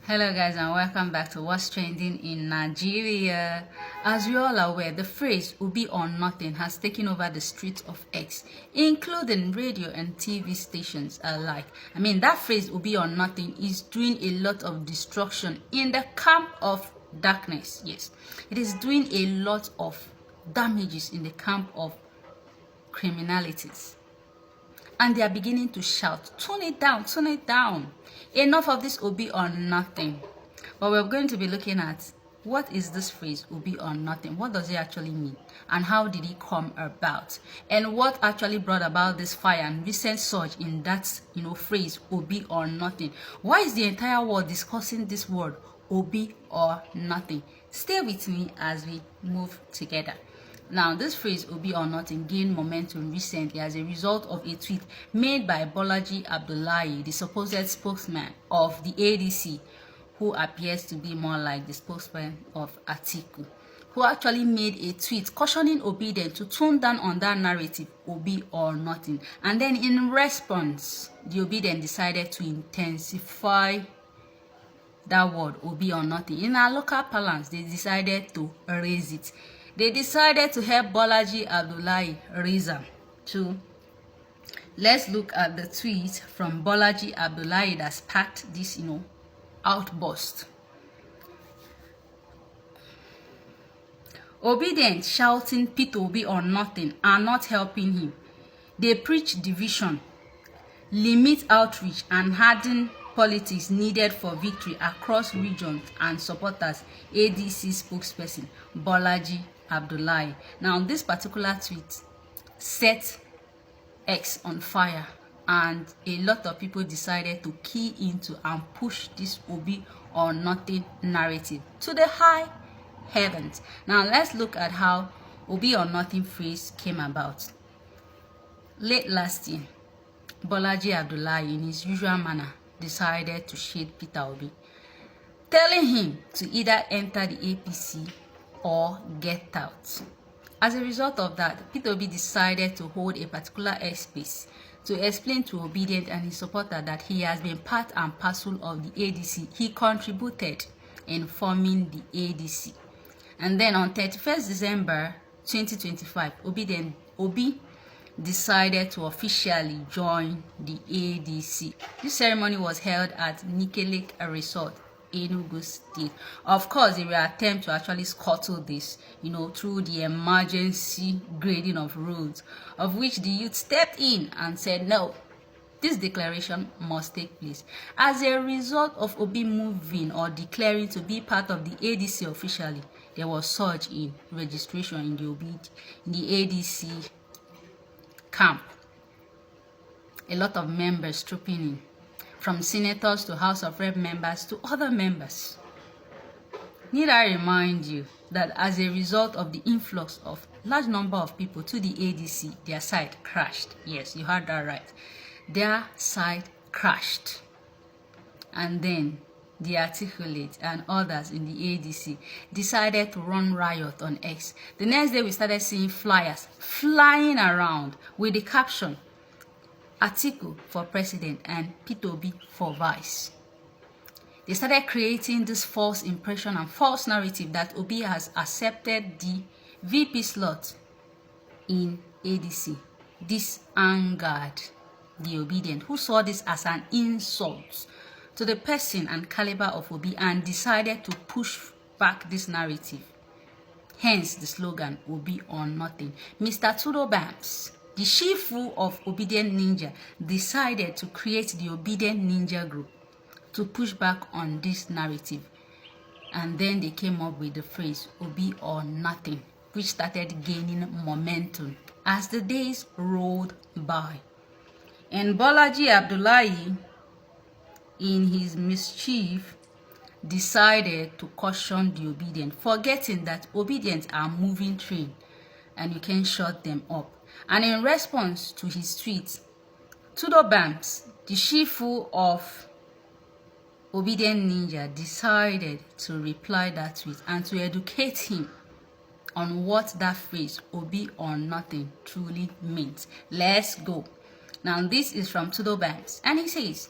Hello guys, and welcome back to What's Trending in Nigeria. As we all are aware, the phrase "Obi or nothing" has taken over the streets of X, including radio and TV stations alike. That phrase "Obi or nothing" is doing a lot of destruction in the camp of darkness. Yes, it is doing a lot of damages in the camp of criminalities. And they are beginning to shout, tone it down, tone it down. Enough of this Obi or nothing. But we're going to be looking at what is this phrase Obi or nothing? What does it actually mean? And how did it come about? And what actually brought about this fire and recent surge in that phrase Obi or nothing? Why is the entire world discussing this word Obi or nothing? Stay with me as we move together. Now, this phrase "Obi or nothing" gained momentum recently as a result of a tweet made by Bolaji Abdullahi, the supposed spokesman of the ADC, who appears to be more like the spokesman of Atiku, who actually made a tweet cautioning Obi then to tone down on that narrative Obi or nothing. And then in response, the Obi then decided to intensify that word Obi or nothing. In our local parlance, they decided to raise it. They decided to help Bolaji Abdullahi raise am too. Let's look at the tweet from Bolaji Abdullahi that sparked this, outburst. Obedient shouting Peter Obi or nothing are not helping him. They preach division, limit outreach, and harden politics needed for victory across regions and supporters. ADC spokesperson Bolaji Abdullahi. Now, this particular tweet set X on fire, and a lot of people decided to key into and push this Obi or nothing narrative to the high heavens. Now, let's look at how Obi or nothing phrase came about. Late last year, Bolaji Abdullahi, in his usual manner, decided to shade Peter Obi, telling him to either enter the APC or get out. As a result of that, Peter Obi decided to hold a particular airspace to explain to Obedient and his supporter that he has been part and parcel of the ADC. He contributed in forming the ADC. And then on 31st December 2025, Obi decided to officially join the ADC. This ceremony was held at Nike Lake Resort, Enugu State. Of course, they will attempt to actually scuttle this, through the emergency grading of roads, of which the youth stepped in and said, no, this declaration must take place. As a result of Obi moving or declaring to be part of the ADC officially, there was surge in registration in the ADC camp. A lot of members trooping in, from senators to House of Rep members to other members. Need I remind you that as a result of the influx of large number of people to the ADC, their site crashed. Yes, you heard that right. Their site crashed. And then the Articulate and others in the ADC decided to run riot on X. The next day, we started seeing flyers flying around with the caption, Atiku for president and Peter Obi for vice. They started creating this false impression and false narrative that Obi has accepted the VP slot in ADC. This angered the Obedient, who saw this as an insult to the person and caliber of Obi and decided to push back this narrative. Hence the slogan Obi or nothing. Mr. Tudo Bams, the Shifu of Obedient Ninja, decided to create the Obedient Ninja group to push back on this narrative. And then they came up with the phrase Obi or nothing, which started gaining momentum as the days rolled by. And Bolaji Abdullahi, in his mischief, decided to caution the Obedient, forgetting that Obedient are moving train and you can shut them up. And in response to his tweet, Tudo Bams, the Shifu of Obedient Ninja, decided to reply that tweet and to educate him on what that phrase Obi or nothing truly means. Let's go. Now, this is from Tudo Bams, and he says,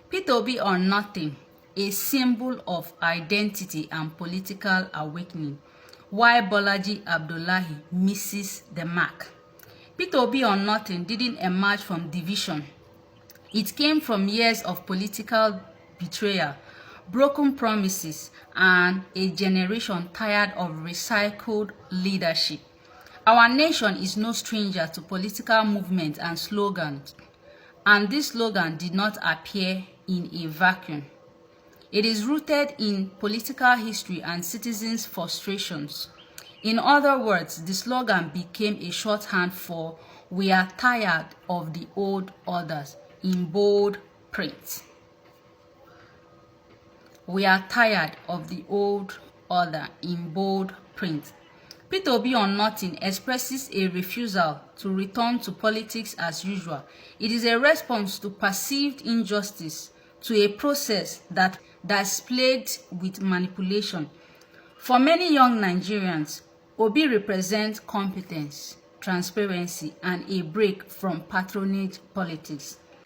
Peter Obi or nothing a symbol of identity and political awakening, while Bolaji Abdullahi misses the mark. Peter Obi or Nothing didn't emerge from division. It came from years of political betrayal, broken promises, and a generation tired of recycled leadership. Our nation is no stranger to political movements and slogans, and this slogan did not appear in a vacuum. It is rooted in political history and citizens' frustrations. In other words, the slogan became a shorthand for "We are tired of the old orders" in bold print. We are tired of the old order in bold print. Peter Obi or Nothing expresses a refusal to return to politics as usual. It is a response to perceived injustice, to a process that's plagued with manipulation. For many young Nigerians, Obi represents competence, transparency, and a break from patronage politics.